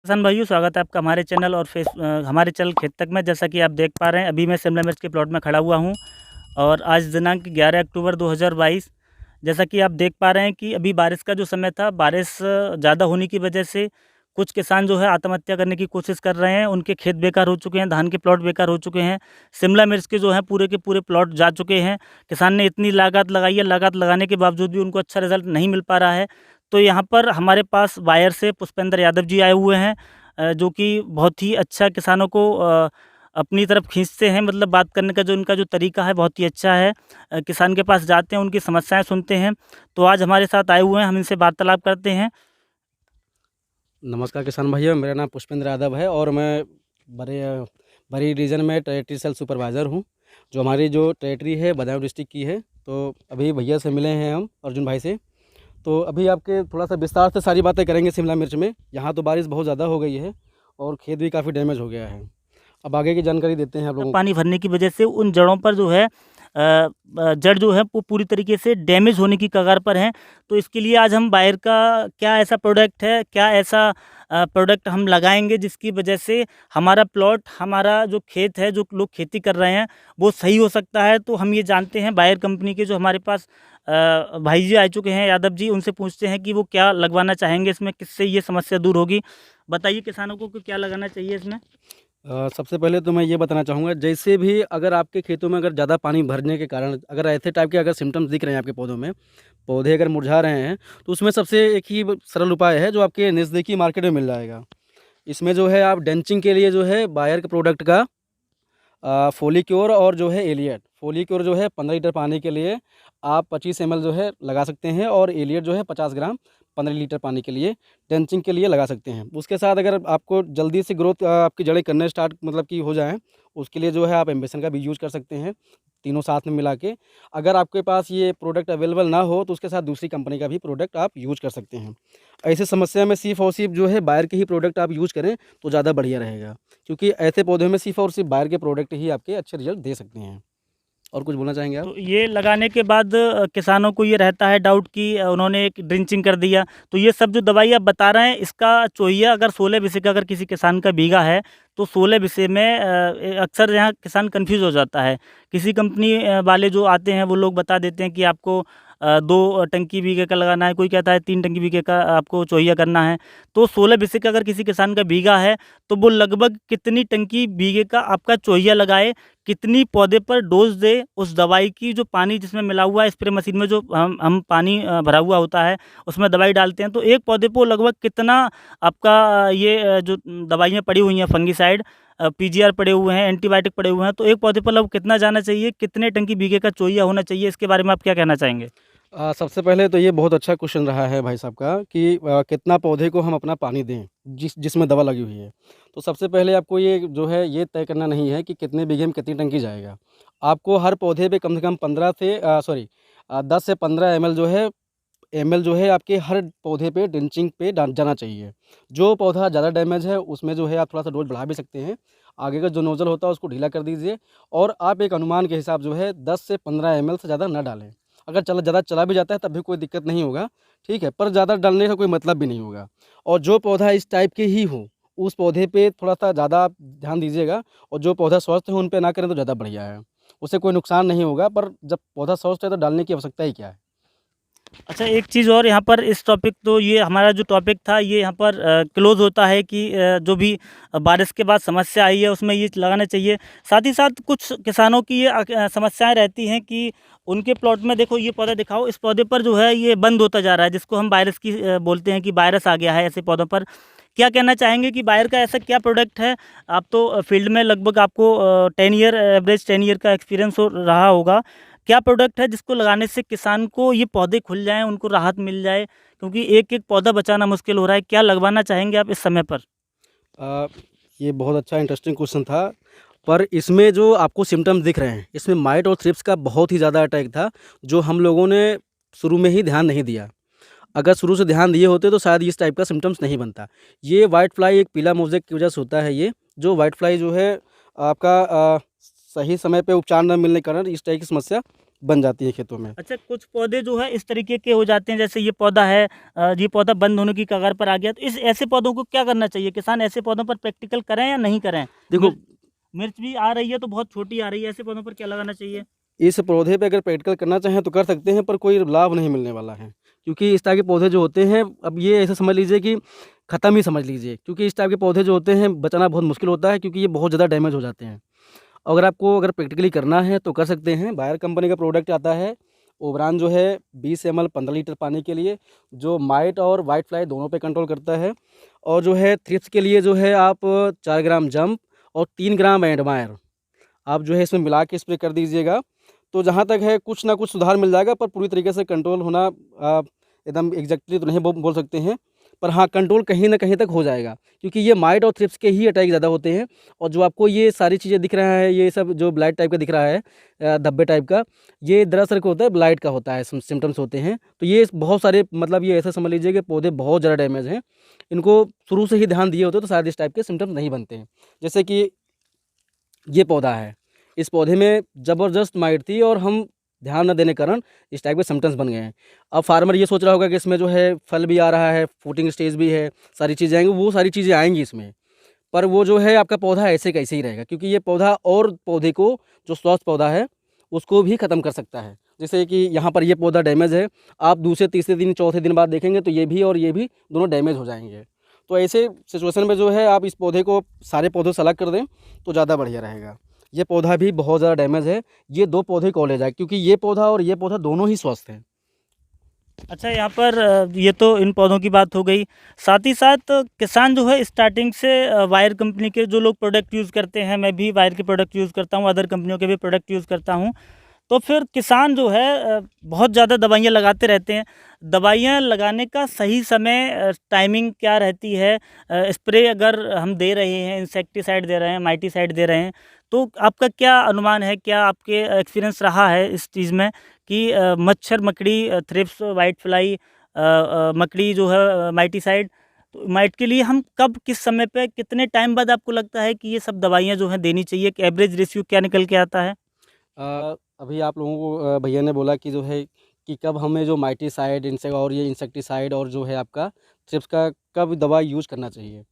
किसान भाइयों, स्वागत है आपका हमारे चैनल और हमारे चैनल खेत तक में। जैसा कि आप देख पा रहे हैं, अभी मैं शिमला मिर्च के प्लॉट में खड़ा हुआ हूं और आज दिनांक 11 अक्टूबर 2022। जैसा कि आप देख पा रहे हैं कि अभी बारिश का जो समय था, बारिश ज़्यादा होने की वजह से कुछ किसान जो है आत्महत्या करने की कोशिश कर रहे हैं। उनके खेत बेकार हो चुके हैं, धान के प्लॉट बेकार हो चुके हैं। शिमला मिर्च के जो हैं पूरे के पूरे प्लॉट जा चुके हैं। किसान ने इतनी लागत लगाई है, लागत लगाने के बावजूद भी उनको अच्छा रिजल्ट नहीं मिल पा रहा है। तो यहाँ पर हमारे पास बायर से पुष्पेंद्र यादव जी आए हुए हैं, जो कि बहुत ही अच्छा किसानों को अपनी तरफ खींचते हैं। मतलब बात करने का जो इनका जो तरीका है बहुत ही अच्छा है। किसान के पास जाते हैं, उनकी समस्याएं सुनते हैं। तो आज हमारे साथ आए हुए हैं, हम इनसे वार्तालाप करते हैं। नमस्कार किसान भाइयों, मेरा नाम पुष्पेंद्र यादव है और मैं बड़े बरी रीजन में टेरिटरी सेल सुपरवाइज़र हूं। जो हमारी जो टेरिटरी है बदायूं डिस्ट्रिक्ट की है। तो अभी भैया से मिले हैं हम, अर्जुन भाई से। तो अभी आपके थोड़ा सा विस्तार से सारी बातें करेंगे शिमला मिर्च में। यहाँ तो बारिश बहुत ज़्यादा हो गई है और खेत भी काफ़ी डैमेज हो गया है। अब आगे की जानकारी देते हैं आप लोगों को। पानी भरने की वजह से उन जड़ों पर जो है जड़ जो है वो पूरी तरीके से डैमेज होने की कगार पर हैं। तो इसके लिए आज हम बायर का क्या ऐसा प्रोडक्ट है, क्या ऐसा प्रोडक्ट हम लगाएंगे जिसकी वजह से हमारा प्लॉट, हमारा जो खेत है, जो लोग खेती कर रहे हैं, वो सही हो सकता है। तो हम ये जानते हैं बायर कंपनी के जो हमारे पास भाई जी आ चुके हैं, यादव जी, उनसे पूछते हैं कि वो क्या लगवाना चाहेंगे इसमें, किससे ये समस्या दूर होगी। बताइए किसानों को कि क्या लगाना चाहिए इसमें। सबसे पहले तो मैं ये बताना चाहूँगा, जैसे भी अगर आपके खेतों में अगर ज़्यादा पानी भरने के कारण अगर ऐसे टाइप के अगर सिम्टम्स दिख रहे हैं आपके पौधों में, पौधे अगर मुरझा रहे हैं, तो उसमें सबसे एक ही सरल उपाय है जो आपके नज़दीकी मार्केट में मिल जाएगा। इसमें जो है आप डेंचिंग के लिए जो है बायर के प्रोडक्ट का फोलिक्योर और जो है एलियट। फोलिक्योर जो है 15 लीटर पानी के लिए आप 25 ml जो है लगा सकते हैं, और एलियट जो है 50 ग्राम 15 लीटर पानी के लिए ड्रेंचिंग के लिए लगा सकते हैं। उसके साथ अगर आपको जल्दी से ग्रोथ आपकी जड़ें करने स्टार्ट मतलब कि हो जाएँ, उसके लिए जो है आप एम्बेसन का भी यूज़ कर सकते हैं, तीनों साथ में मिला के। अगर आपके पास ये प्रोडक्ट अवेलेबल ना हो तो उसके साथ दूसरी कंपनी का भी प्रोडक्ट आप यूज़ कर सकते हैं। ऐसे समस्या में सिर्फ़ और सिर्फ जो है बायर के ही प्रोडक्ट आप यूज़ करें तो ज़्यादा बढ़िया रहेगा, क्योंकि ऐसे पौधों में सिर्फ़ और सिर्फ बायर के प्रोडक्ट ही आपके अच्छे रिजल्ट दे सकते हैं। और कुछ बोलना चाहेंगे आप? तो ये लगाने के बाद किसानों को ये रहता है डाउट कि उन्होंने एक ड्रिंचिंग कर दिया। तो ये सब जो दवाई आप बता रहे हैं, इसका चोइया अगर 16 बीघे का अगर किसी किसान का बीघा है, तो 16 बीघे में अक्सर यहाँ किसान कंफ्यूज हो जाता है। किसी कंपनी वाले जो आते हैं वो लोग बता देते हैं कि आपको 2 टंकी बीघे का लगाना है, कोई कहता है 3 टंकी बीघे का आपको चोइया करना है। तो 16 बीघे का अगर किसी किसान का बीघा है, तो वो लगभग कितनी टंकी बीघे का आपका चोइया लगाए, कितनी पौधे पर डोज़ दे उस दवाई की, जो पानी जिसमें मिला हुआ है, स्प्रे मशीन में जो हम पानी भरा हुआ होता है, उसमें दवाई डालते हैं। तो एक पौधे को लगभग कितना आपका जो दवाइयाँ पड़ी हुई हैं, फंगिसाइड, पीजीआर पड़े हुए हैं, एंटीबायोटिक पड़े हुए हैं, तो एक पौधे पर लगभग कितना जाना चाहिए, कितने टंकी बीघे का चोइया होना चाहिए, इसके बारे में आप क्या कहना चाहेंगे? सबसे पहले तो ये बहुत अच्छा क्वेश्चन रहा है भाई साहब का कि कितना पौधे को हम अपना पानी दें जिसमें दवा लगी हुई है। तो सबसे पहले आपको ये जो है ये तय करना नहीं है कि कितने बीघे में कितनी टंकी जाएगा। आपको हर पौधे पे कम से कम 15 से 10 से 15 एमएल जो है आपके हर पौधे पे ड्रिंचिंग पे जाना चाहिए। जो पौधा ज़्यादा डैमेज है उसमें जो है आप थोड़ा सा डोज बढ़ा भी सकते हैं। आगे का जो नोजल होता है उसको ढीला कर दीजिए, और आप एक अनुमान के हिसाब जो है 10 से 15 एमएल से ज़्यादा ना डालें। अगर ज़्यादा चला भी जाता है तब भी कोई दिक्कत नहीं होगा, ठीक है, पर ज़्यादा डालने का कोई मतलब भी नहीं होगा। और जो पौधा इस टाइप के ही हो उस पौधे पे थोड़ा सा ज़्यादा आप ध्यान दीजिएगा, और जो पौधा स्वस्थ हो उन पे ना करें तो ज़्यादा बढ़िया है। उससे कोई नुकसान नहीं होगा, पर जब पौधा स्वस्थ है तो डालने की आवश्यकता ही क्या है। अच्छा, एक चीज़ और यहाँ पर इस टॉपिक, तो ये हमारा जो टॉपिक था ये यहाँ पर क्लोज़ होता है कि जो भी बारिश के बाद समस्या आई है उसमें ये लगाना चाहिए। साथ ही साथ कुछ किसानों की ये समस्याएं रहती हैं कि उनके प्लॉट में, देखो ये पौधा दिखाओ, इस पौधे पर जो है ये बंद होता जा रहा है, जिसको हम वायरस की बोलते हैं कि वायरस आ गया है ऐसे पौधों पर। क्या कहना चाहेंगे कि बायर का ऐसा क्या प्रोडक्ट है? आप तो फील्ड में लगभग आपको 10 ईयर एवरेज 10 ईयर का एक्सपीरियंस हो रहा होगा। क्या प्रोडक्ट है जिसको लगाने से किसान को ये पौधे खुल जाएँ, उनको राहत मिल जाए? क्योंकि एक-एक पौधा बचाना मुश्किल हो रहा है। क्या लगवाना चाहेंगे आप इस समय पर? अ, ये बहुत अच्छा इंटरेस्टिंग क्वेश्चन था, पर इसमें जो आपको सिम्टम्स दिख रहे हैं, इसमें माइट और थ्रिप्स का बहुत ही ज़्यादा अटैक था, जो हम लोगों ने शुरू में ही ध्यान नहीं दिया। अगर शुरू से ध्यान दिए होते तो शायद इस टाइप का सिम्टम्स नहीं बनता। ये व्हाइट फ्लाई एक पीला मोज़ेक की वजह से होता है। ये जो व्हाइट फ्लाई जो है आपका सही समय पे उपचार न मिलने के कारण इस टाइप की समस्या बन जाती है खेतों में। अच्छा, कुछ पौधे जो है इस तरीके के हो जाते हैं, जैसे ये पौधा है, ये पौधा बंद होने की कगार पर आ गया, तो इस ऐसे पौधों को क्या करना चाहिए? किसान ऐसे पौधों पर प्रैक्टिकल करें या नहीं करें? देखो, मिर्च मिर्च भी आ रही है तो बहुत छोटी आ रही है, ऐसे पौधों पर क्या लगाना चाहिए? इस पौधे पे अगर प्रैक्टिकल करना चाहें तो कर सकते हैं, पर कोई लाभ नहीं मिलने वाला है। क्योंकि इस टाइप के पौधे जो होते हैं, अब ये ऐसे समझ लीजिए कि ख़त्म ही समझ लीजिए, क्योंकि इस टाइप के पौधे जो होते हैं बचाना बहुत मुश्किल होता है, क्योंकि ये बहुत ज़्यादा डैमेज हो जाते हैं। अगर आपको प्रैक्टिकली करना है तो कर सकते हैं। बायर कंपनी का प्रोडक्ट आता है ओबरान, जो है 20 ml 15 लीटर पानी के लिए, जो माइट और वाइट फ्लाई दोनों पे कंट्रोल करता है। और जो है थ्रिप्स के लिए जो है आप 4 ग्राम जंप और 3 ग्राम एडमायर आप जो है इसमें मिला के स्प्रे कर दीजिएगा। तो जहाँ तक है कुछ ना कुछ सुधार मिल जाएगा, पर पूरी तरीके से कंट्रोल होना एकदम एग्जैक्टली तो नहीं बोल सकते हैं, पर हाँ कंट्रोल कहीं ना कहीं तक हो जाएगा, क्योंकि ये माइट और थ्रिप्स के ही अटैक ज़्यादा होते हैं। और जो आपको ये सारी चीज़ें दिख रहा है, ये सब जो ब्लाइट टाइप का दिख रहा है, धब्बे टाइप का, ये दरअसल क्या होता है, ब्लाइट का होता है, सिम्टम्स होते हैं। तो ये बहुत सारे, मतलब ये ऐसा समझ लीजिए कि पौधे बहुत ज़्यादा डैमेज हैं, इनको शुरू से ही ध्यान दिए होते तो शायद इस टाइप के सिम्टम्स नहीं बनते हैं। जैसे कि ये पौधा है, इस पौधे में ज़बरदस्त माइट थी और हम ध्यान न देने के कारण इस टाइप के सिम्पटम्स बन गए हैं। अब फार्मर ये सोच रहा होगा कि इसमें जो है फल भी आ रहा है, फ्रूटिंग स्टेज भी है, सारी चीज़ें आएँगी, वो सारी चीज़ें आएँगी इसमें। पर वो जो है आपका पौधा ऐसे का ऐसे ही रहेगा, क्योंकि ये पौधा और पौधे को, जो स्वस्थ पौधा है, उसको भी ख़त्म कर सकता है। जैसे कि यहाँ पर ये पौधा डैमेज है, आप दूसरे तीसरे दिन चौथे दिन बाद देखेंगे तो ये भी और ये भी दोनों डैमेज हो जाएंगे। तो ऐसे सिचुएशन में जो है आप इस पौधे को सारे पौधों से अलग कर दें तो ज़्यादा बढ़िया रहेगा। ये पौधा भी बहुत ज़्यादा डैमेज है, ये 2 पौधे को ले जाए, क्योंकि ये पौधा और ये पौधा दोनों ही स्वस्थ हैं। अच्छा, यहाँ पर ये तो इन पौधों की बात हो गई। साथ ही साथ किसान जो है स्टार्टिंग से वायर कंपनी के जो लोग प्रोडक्ट यूज़ करते हैं, मैं भी वायर के प्रोडक्ट यूज़ करता हूँ, अदर कंपनियों के भी प्रोडक्ट यूज़ करता हूँ। तो फिर किसान जो है बहुत ज़्यादा दवाइयाँ लगाते रहते हैं। दवाइयाँ लगाने का सही समय टाइमिंग क्या रहती है? स्प्रे अगर हम दे रहे हैं, इंसेक्टिसाइड दे रहे हैं, माइटिसाइड दे रहे हैं, तो आपका क्या अनुमान है, क्या आपके एक्सपीरियंस रहा है इस चीज़ में कि मच्छर, मकड़ी, थ्रिप्स, व्हाइट फ्लाई, मकड़ी जो है, माइटिसाइड, तो माइट के लिए हम कब, किस समय पे, कितने टाइम बाद आपको लगता है कि ये सब दवाइयाँ जो हैं देनी चाहिए? एक एवरेज रेशियो क्या निकल के आता है? अभी आप लोगों को भैया ने बोला कि जो है कि कब हमें जो माइटिसाइड और ये इंसेक्टिसाइड और जो है आपका थ्रिप्स का कब दवा यूज़ करना चाहिए।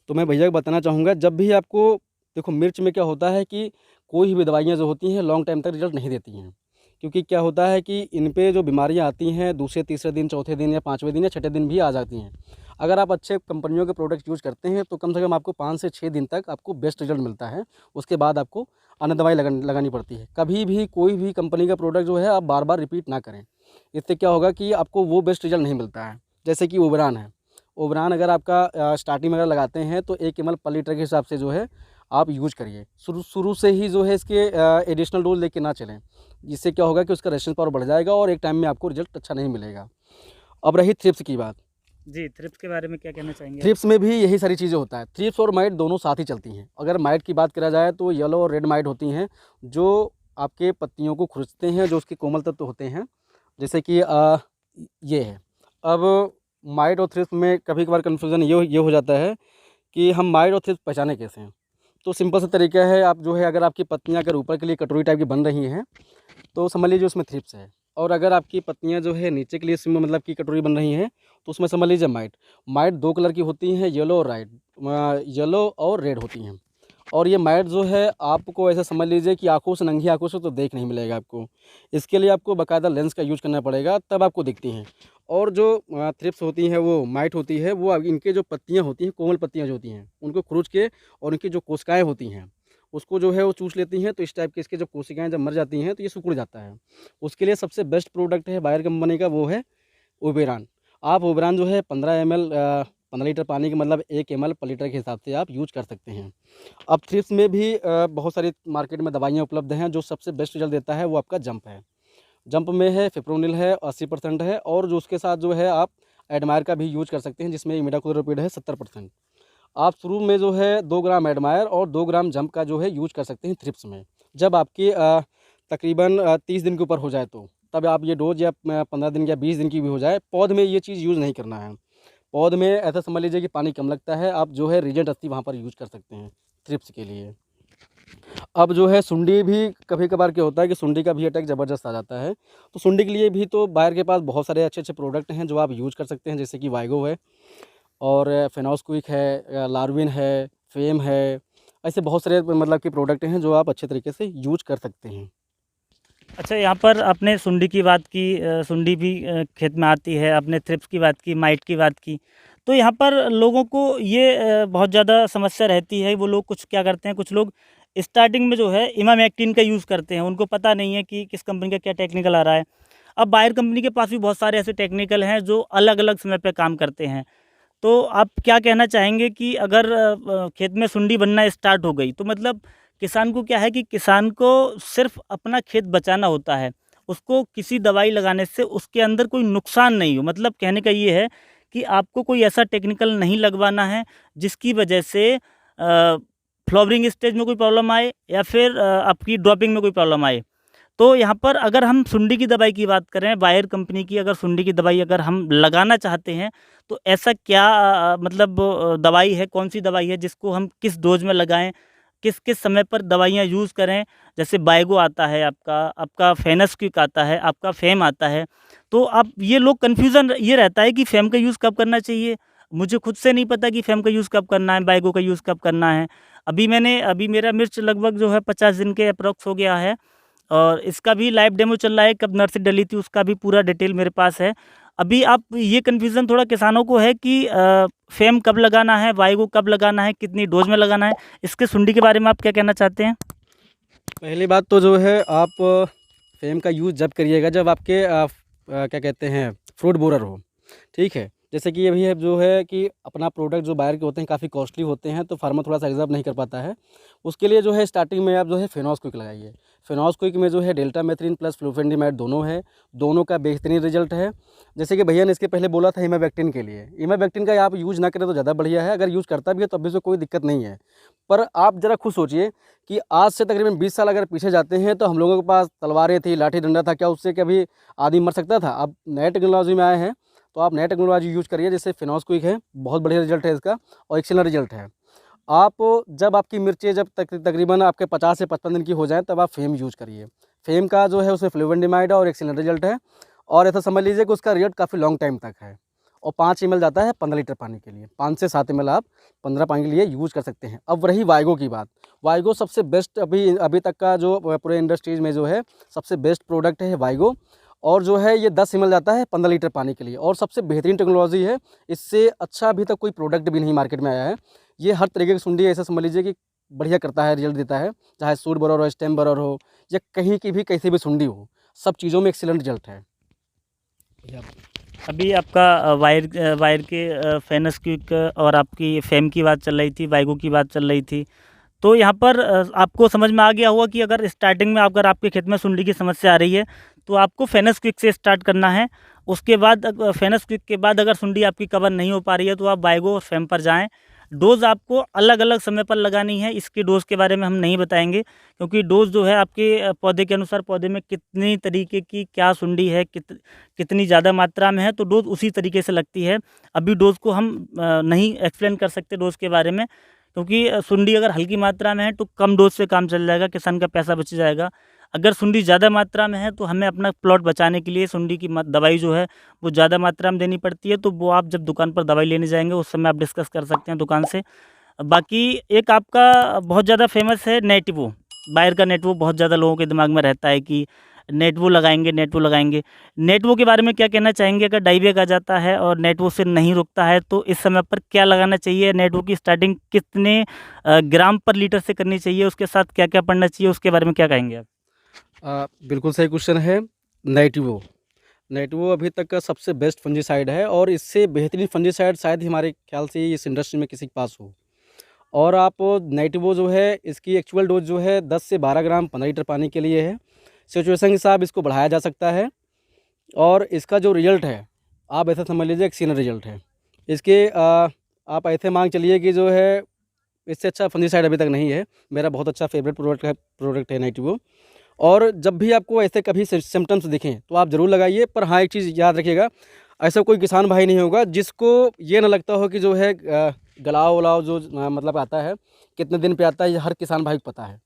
तो मैं भैया को बताना चाहूँगा, जब भी आपको, देखो मिर्च में क्या होता है कि कोई भी दवाइयाँ जो होती हैं लॉन्ग टाइम तक रिजल्ट नहीं देती हैं। क्योंकि क्या होता है कि इन पे जो बीमारियाँ आती हैं दूसरे तीसरे दिन, चौथे दिन या 5वें दिन या छठे दिन भी आ जाती हैं। अगर आप अच्छे कंपनियों के प्रोडक्ट यूज़ करते हैं तो कम से कम आपको 5 से 6 दिन तक आपको बेस्ट रिजल्ट मिलता है। उसके बाद आपको अन्य दवाई लगानी पड़ती है। कभी भी कोई भी कंपनी का प्रोडक्ट जो है आप बार-बार रिपीट ना करें। इससे क्या होगा कि आपको वो बेस्ट रिजल्ट नहीं मिलता है। जैसे कि ओबरान है। ओबरान अगर आपका स्टार्टिंग में अगर लगाते हैं तो 1 ml पर लीटर के हिसाब से जो है आप यूज़ करिए। शुरू से ही जो है इसके एडिशनल डोज़ लेके ना चलें। जिससे क्या होगा कि उसका रेजिस्टेंस पावर बढ़ जाएगा और एक टाइम में आपको रिजल्ट अच्छा नहीं मिलेगा। अब रही थ्रिप्स की बात। जी, थ्रिप्स के बारे में क्या कहना चाहेंगे आप? थ्रिप्स में भी यही सारी चीज़ें होता है। थ्रिप्स और माइट दोनों साथ ही चलती हैं। अगर माइट की बात करा जाए तो येलो और रेड माइट होती हैं, जो आपके पत्तियों को खुरचते हैं, जो उसके कोमल तत्व होते हैं। जैसे कि ये है। अब माइट और थ्रिप्स में कभी-कभार कन्फ्यूज़न ये हो जाता है कि हम माइट और थ्रिप्स पहचानें कैसे? तो सिंपल सा तरीका है, आप जो है अगर आपकी पत्तियाँ अगर ऊपर के लिए कटोरी टाइप की बन रही हैं, तो समझ लीजिए उसमें थ्रिप्स है। और अगर आपकी पत्तियाँ जो है नीचे के लिए इसमें मतलब कि कटोरी बन रही हैं, तो उसमें समझ लीजिए माइट। माइट 2 कलर की होती हैं, येलो और रेड होती हैं। और ये माइट जो है आपको ऐसा समझ लीजिए कि आँखों से, नंगी आँखों से तो देख नहीं मिलेगा आपको। इसके लिए आपको बाकायदा लेंस का यूज़ करना पड़ेगा, तब आपको दिखती हैं। और जो थ्रिप्स होती हैं, वो माइट होती है, वो इनके जो पत्तियाँ होती हैं, कोमल पत्तियाँ जो होती हैं, उनको खुरच के और उनकी जो कोशिकाएँ होती हैं, उसको जो है वो चूस लेती हैं। तो इस टाइप के इसके जब कोशिकाएँ जब मर जाती हैं तो ये सिकुड़ जाता है। उसके लिए सबसे बेस्ट प्रोडक्ट है बायर कंपनी का, वो है ओबेरॉन। आप ओबेरॉन जो है 15 ml 15 लीटर पानी के मतलब 1 ml पर लीटर के हिसाब से आप यूज़ कर सकते हैं। अब थ्रिप्स में भी बहुत सारी मार्केट में दवाइयाँ उपलब्ध हैं, जो सबसे बेस्ट रिज़ल्ट देता है वो आपका जंप है। जंप में है फिप्रोनिल है 80% है, और जो उसके साथ जो है आप एडमायर का भी यूज़ कर सकते हैं, जिसमें इमिडाक्लोप्रिड है 70%। आप शुरू में जो है 2 ग्राम एडमायर और 2 ग्राम जंप का जो है यूज़ कर सकते हैं थ्रिप्स में। जब आपकी तकरीबन 30 दिन के ऊपर हो जाए तो तब आप ये डोज़, या 15 दिन या 20 दिन की भी हो जाए, पौध में ये चीज़ यूज़ नहीं करना है। पौध में ऐसा समझ लीजिए कि पानी कम लगता है, आप जो है रीजेंट 80 वहाँ पर यूज़ कर सकते हैं थ्रिप्स के लिए। अब जो है सुंडी भी कभी-कभार क्या होता है कि सुंडी का भी अटैक ज़बरदस्त आ जाता है। तो सुंडी के लिए भी तो बायर के पास बहुत सारे अच्छे-अच्छे प्रोडक्ट हैं जो आप यूज़ कर सकते हैं, जैसे कि वाइगो है और फेनोस्क्विक है, लार्विन है, फेम है। ऐसे बहुत सारे मतलब कि प्रोडक्ट हैं जो आप अच्छे तरीके से यूज़ कर सकते हैं। अच्छा, यहाँ पर आपने सुंडी की बात की, सुंडी भी खेत में आती है, आपने थ्रिप्स की बात की, माइट की बात की। तो यहाँ पर लोगों को ये बहुत ज़्यादा समस्या रहती है। वो लोग कुछ क्या करते हैं, कुछ लोग स्टार्टिंग में जो है इमामेक्टिन का यूज़ करते हैं। उनको पता नहीं है कि किस कंपनी का क्या टेक्निकल आ रहा है। अब बायर कंपनी के पास भी बहुत सारे ऐसे टेक्निकल हैं जो अलग-अलग समय पे काम करते हैं। तो आप क्या कहना चाहेंगे कि अगर खेत में सुंडी बनना स्टार्ट हो गई, तो मतलब किसान को क्या है कि किसान को सिर्फ अपना खेत बचाना होता है। उसको किसी दवाई लगाने से उसके अंदर कोई नुकसान नहीं हो। मतलब कहने का ये है कि आपको कोई ऐसा टेक्निकल नहीं लगवाना है जिसकी वजह से फ्लावरिंग स्टेज में कोई प्रॉब्लम आए या फिर आपकी ड्रॉपिंग में कोई प्रॉब्लम आए। तो यहाँ पर अगर हम सुंडी की दवाई की बात करें, बायर कंपनी की अगर सुंडी की दवाई अगर हम लगाना चाहते हैं, तो ऐसा क्या मतलब दवाई है, कौन-सी दवाई है जिसको हम किस डोज़ में लगाएँ? किस-किस समय पर दवाइयाँ यूज़ करें? जैसे बायगो आता है आपका फेनस्क्विक आता है, आपका फेम आता है। तो आप ये लोग कन्फ्यूज़न ये रहता है कि फेम का यूज़ कब करना चाहिए? मुझे खुद से नहीं पता कि फेम का यूज़ कब करना है, बायगो का यूज़ कब करना है। अभी मेरा मिर्च लगभग जो है 50 दिन के एप्रॉक्स हो गया है। और इसका भी लाइव डेमो चल रहा है, कब नर्सरी डली थी उसका भी पूरा डिटेल मेरे पास है। अभी आप ये कन्फ्यूज़न थोड़ा किसानों को है कि फेम कब लगाना है, वाइगो कब लगाना है, कितनी डोज़ में लगाना है? इसके सुंडी के बारे में आप क्या कहना चाहते हैं? पहली बात तो जो है आप फेम का यूज़ जब करिएगा जब आपके क्या कहते हैं फ्रूट बोरर हो, ठीक है। जैसे कि अभी है जो है कि अपना प्रोडक्ट जो बाहर के होते हैं काफ़ी कॉस्टली होते हैं, तो फार्मर थोड़ा सा एग्जॉर्ब नहीं कर पाता है। उसके लिए जो है स्टार्टिंग में आप जो है फेनोस्क्विक लगाइए। फेनोस्क्विक में जो है डेल्टामेथ्रिन प्लस फ्लुफेनिमाइड दोनों है, दोनों का बेहतरीन रिजल्ट है। जैसे कि भैया ने इसके पहले बोला था इमामेक्टिन के लिए, इमामेक्टिन का आप यूज़ ना करें तो ज़्यादा बढ़िया है। अगर यूज़ करता भी है तो अभी से कोई दिक्कत नहीं है। पर आप ज़रा खुद सोचिए कि आज से तकरीबन 20 साल अगर पीछे जाते हैं तो हम लोगों के पास तलवारें थी, लाठी डंडा था, क्या उससे कभी आदमी मर सकता था? अब नए टेक्नोलॉजी में आए हैं, तो आप नए टेक्नोलॉजी यूज़ करिए। जैसे फेनोस्क्विक है, बहुत बढ़िया रिजल्ट है इसका और एक्सीलेंट रिजल्ट है। आप जब आपकी मिर्चें जब तकरीबन आपके 50 से 55 दिन की हो जाएँ तब आप फेम यूज़ करिए। फेम का जो है उसमें फ्लुवेंडिमाइड और एक्सीलेंट रिजल्ट है और ऐसा समझ लीजिए कि उसका रिजल्ट काफ़ी लॉन्ग टाइम तक है। और 5 ml जाता है 15 लीटर पानी के लिए, 5 से 7 ml आप 15 पानी के लिए यूज़ कर सकते हैं। अब रही वाइगो की बात, वाइगो सबसे बेस्ट अभी तक का जो पूरे इंडस्ट्रीज़ में जो है सबसे बेस्ट प्रोडक्ट है वाइगो। और जो है ये 10 ml जाता है 15 लीटर पानी के लिए और सबसे बेहतरीन टेक्नोलॉजी है। इससे अच्छा अभी तक कोई प्रोडक्ट भी नहीं मार्केट में आया है। ये हर तरीके की सुंडी ऐसा समझ लीजिए कि बढ़िया करता है, रिजल्ट देता है। चाहे सूट बोरर हो, स्टेम बोरर हो या कहीं की भी कैसी भी सुंडी हो, सब चीज़ों में एक्सीलेंट रिजल्ट है। अभी आपका वायर के फेनस्क्विक और आपकी फेम की बात चल रही थी, वाइगो की बात चल रही थी। तो यहाँ पर आपको समझ में आ गया होगा कि अगर स्टार्टिंग में अगर आपके खेत में सुंडी की समस्या आ रही है, तो आपको फेनस्क्विक से स्टार्ट करना है। उसके बाद फेनस्क्विक के बाद अगर सुंडी आपकी कवर नहीं हो पा रही है, तो आप वाइगो और फेम पर जाएँ। डोज़ आपको अलग-अलग समय पर लगानी है। इसकी डोज़ के बारे में हम नहीं बताएँगे, क्योंकि डोज़ जो है आपके पौधे के अनुसार पौधे में कितनी तरीके की क्या सुंडी है, कितनी ज़्यादा मात्रा में है, तो डोज़ उसी तरीके से लगती है। अभी डोज़ को हम नहीं एक्सप्लेन कर सकते डोज़ के बारे में, क्योंकि सुंडी अगर हल्की मात्रा में है तो कम डोज़ से काम चल जाएगा, किसान का पैसा बच जाएगा। अगर सुंडी ज़्यादा मात्रा में है तो हमें अपना प्लॉट बचाने के लिए सुंडी की दवाई जो है वो ज़्यादा मात्रा में देनी पड़ती है। तो वो आप जब दुकान पर दवाई लेने जाएंगे उस समय आप डिस्कस कर सकते हैं दुकान से। बाकी एक आपका बहुत ज़्यादा फेमस है नेटिवो, बायर का नेटिवो बहुत ज़्यादा लोगों के दिमाग में रहता है कि नेटिवो लगाएंगे, नेटिवो लगाएंगे। नेटिवो के बारे में क्या कहना चाहेंगे? अगर डायबैक आ जाता है और नेटिवो से नहीं रुकता है तो इस समय पर क्या लगाना चाहिए? नेटिवो की स्टार्टिंग कितने ग्राम पर लीटर से करनी चाहिए? उसके साथ क्या-क्या पड़ना चाहिए? उसके बारे में क्या कहेंगे आप? बिल्कुल सही क्वेश्चन है। नेटिवो नेटिवो अभी तक का सबसे बेस्ट फंजीसाइड है और इससे बेहतरीन फंजीसाइड शायद ही हमारे ख्याल से इस इंडस्ट्री में किसी के पास हो। और आप नेटिवो जो है इसकी एक्चुअल डोज जो है 10 से 12 ग्राम 15 लीटर पानी के लिए है। सिचुएशन के हिसाब इसको बढ़ाया जा सकता है और इसका जो रिज़ल्ट है आप ऐसा समझ लीजिए एक्सीलेंट रिज़ल्ट है। इसके आप ऐसे मान चलिए कि जो है इससे अच्छा फंजीसाइड अभी तक नहीं है। मेरा बहुत अच्छा फेवरेट प्रोडक्ट है नेटिवो। और जब भी आपको ऐसे कभी सिम्पटम्स दिखें तो आप ज़रूर लगाइए। पर हाँ, एक चीज़ याद रखिएगा, ऐसा कोई किसान भाई नहीं होगा जिसको ये ना लगता हो कि जो है गलाव वलाव जो मतलब आता है कितने दिन पे आता है, ये हर किसान भाई को पता है।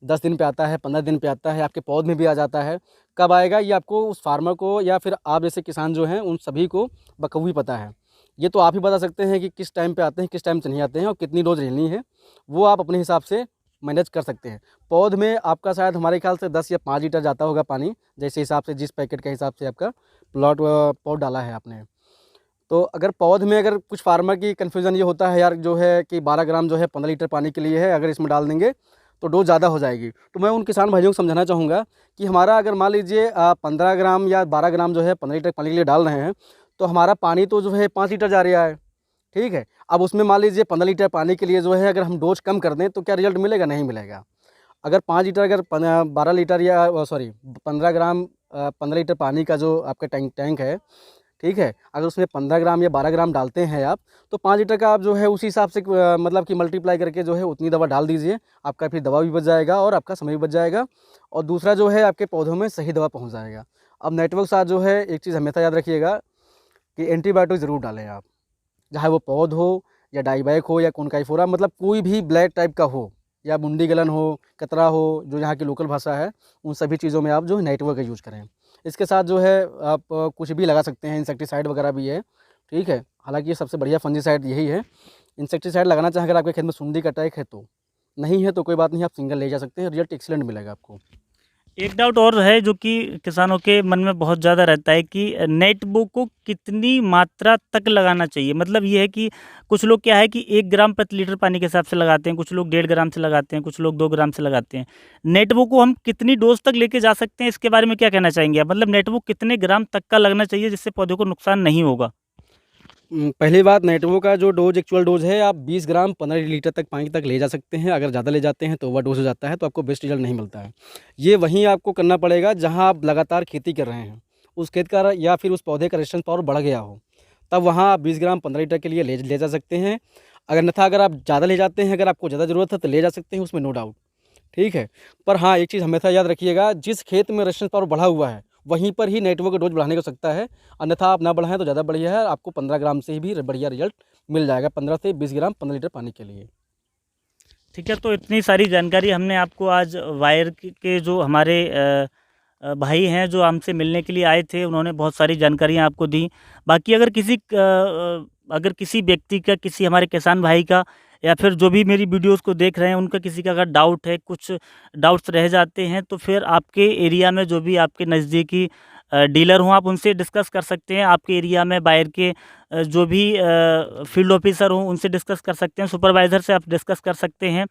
10 दिन पे आता है, 15 दिन पे आता है, आपके पौध में भी आ जाता है। कब आएगा ये आपको, उस फार्मर को या फिर आप जैसे किसान जो हैं उन सभी को बखूबी पता है। ये तो आप ही बता सकते हैं कि किस टाइम पे आते हैं, किस टाइम से नहीं आते हैं और कितनी डोज लेनी है, वो आप अपने हिसाब से मैनेज कर सकते हैं। पौध में आपका शायद हमारे ख्याल से 10 या 5 लीटर जाता होगा पानी, जैसे हिसाब से, जिस पैकेट के हिसाब से आपका पॉट डाला है आपने। तो अगर पौध में अगर कुछ फार्मर की कन्फ्यूज़न ये होता है यार जो है कि 12 ग्राम जो है 15 लीटर पानी के लिए है, अगर इसमें डाल देंगे तो डोज ज़्यादा हो जाएगी। तो मैं उन किसान भाइयों को समझाना चाहूँगा कि हमारा अगर मान लीजिए 15 ग्राम या 12 ग्राम जो है 15 लीटर पानी के लिए डाल रहे हैं, तो हमारा पानी तो जो है 5 लीटर जा रहा है, ठीक है। अब उसमें मान लीजिए 15 लीटर पानी के लिए जो है अगर हम डोज कम कर दें तो क्या रिजल्ट मिलेगा? नहीं मिलेगा। अगर 5 लीटर अगर 12 लीटर या सॉरी 15 ग्राम 15 लीटर पानी का जो आपका टैंक है, ठीक है, अगर उसमें 15 ग्राम या 12 ग्राम डालते हैं आप, तो 5 लीटर का आप जो है उसी हिसाब से मतलब कि मल्टीप्लाई करके जो है उतनी दवा डाल दीजिए। आपका फिर दवा भी बच जाएगा और आपका समय भी बच जाएगा, और दूसरा जो है आपके पौधों में सही दवा पहुंच जाएगा। अब नेटवर्क के साथ जो है एक चीज़ हमेशा याद रखिएगा कि एंटीबायोटिक ज़रूर डालें आप, चाहे वो पौध हो या डाईबैक हो या कॉनकाइफोरा, मतलब कोई भी ब्लैक टाइप का हो या मुंडी गलन हो, कतरा हो, जो यहाँ की लोकल भाषा है, उन सभी चीज़ों में आप जो है नेटवर्क का यूज़ करें। इसके साथ जो है आप कुछ भी लगा सकते हैं, इंसेक्टिसाइड वगैरह भी है, ठीक है। हालांकि ये सबसे बढ़िया फंजीसाइड यही है। इंसेक्टिसाइड लगाना चाहें अगर आपके खेत में सुंडी का अटैक है तो, नहीं है तो कोई बात नहीं, आप सिंगल ले जा सकते हैं, रिजल्ट एक्सीलेंट मिलेगा आपको। एक डाउट और है जो कि किसानों के मन में बहुत ज़्यादा रहता है कि नेट बो को कितनी मात्रा तक लगाना चाहिए। मतलब ये है कि कुछ लोग क्या है कि 1 ग्राम प्रति लीटर पानी के हिसाब से लगाते हैं, कुछ लोग 1.5 ग्राम से लगाते हैं, कुछ लोग 2 ग्राम से लगाते हैं। नेट बो को हम कितनी डोज तक लेके जा सकते हैं, इसके बारे में क्या कहना चाहेंगे आप? मतलब नेट बो कितने ग्राम तक का लगना चाहिए जिससे पौधे को नुकसान नहीं होगा? पहली बात, नेटवो का जो डोज एक्चुअल डोज है आप 20 ग्राम 15 लीटर तक पानी तक ले जा सकते हैं। अगर ज़्यादा ले जाते हैं तो ओवर डोज हो जाता है, तो आपको बेस्ट रिजल्ट नहीं मिलता है। ये वहीं आपको करना पड़ेगा जहाँ आप लगातार खेती कर रहे हैं, उस खेत का या फिर उस पौधे का रेजिस्टेंस पावर बढ़ गया हो, तब वहाँ आप 20 ग्राम 15 लीटर के लिए ले जा सकते हैं। अगर अन्यथा अगर आप ज़्यादा ले जाते हैं, अगर आपको ज़्यादा ज़रूरत है तो ले जा सकते हैं, उसमें नो डाउट, ठीक है। पर हाँ, एक चीज़ हमेशा याद रखिएगा, जिस खेत में रेजिस्टेंस पावर बढ़ा हुआ है वहीं पर ही नेटवर्क का डोज बढ़ाने को सकता है, अन्यथा आप ना बढ़ाएं तो ज़्यादा बढ़िया है। आपको 15 ग्राम से ही भी बढ़िया रिजल्ट मिल जाएगा, 15 से 20 ग्राम 15 लीटर पानी के लिए। ठीक है, तो इतनी सारी जानकारी हमने आपको आज वायर के जो हमारे भाई हैं जो हमसे मिलने के लिए आए थे, उन्होंने बहुत सारी जानकारियाँ आपको दी। बाकी अगर किसी व्यक्ति का, किसी हमारे किसान भाई का, या फिर जो भी मेरी वीडियोज़ को देख रहे हैं उनका किसी का अगर डाउट है, कुछ डाउट्स रह जाते हैं, तो फिर आपके एरिया में जो भी आपके नज़दीकी डीलर हों, आप उनसे डिस्कस कर सकते हैं। आपके एरिया में बायर के जो भी फील्ड ऑफिसर हों उनसे डिस्कस कर सकते हैं, सुपरवाइज़र से आप डिस्कस कर सकते हैं।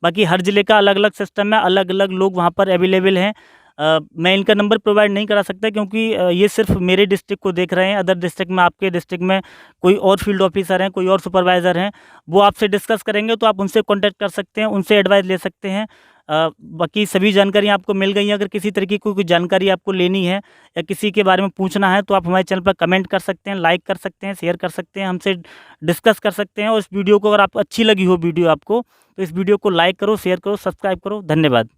बाकी हर ज़िले का अलग अलग सिस्टम है, अलग अलग लोग वहाँ पर अवेलेबल हैं। मैं इनका नंबर प्रोवाइड नहीं करा सकता क्योंकि ये सिर्फ मेरे डिस्ट्रिक्ट को देख रहे हैं। अदर डिस्ट्रिक्ट में, आपके डिस्ट्रिक्ट में कोई और फील्ड ऑफिसर हैं, कोई और सुपरवाइज़र हैं, वो आपसे डिस्कस करेंगे, तो आप उनसे कॉन्टैक्ट कर सकते हैं, उनसे एडवाइस ले सकते हैं। बाकी सभी जानकारियाँ आपको मिल गई हैं। अगर किसी तरीके की कोई जानकारी आपको लेनी है या किसी के बारे में पूछना है, तो आप हमारे चैनल पर कमेंट कर सकते हैं, लाइक कर सकते हैं, शेयर कर सकते हैं, हमसे डिस्कस कर सकते हैं। और इस वीडियो को अगर आपको अच्छी लगी हो वीडियो आपको, तो इस वीडियो को लाइक करो, शेयर करो, सब्सक्राइब करो। धन्यवाद।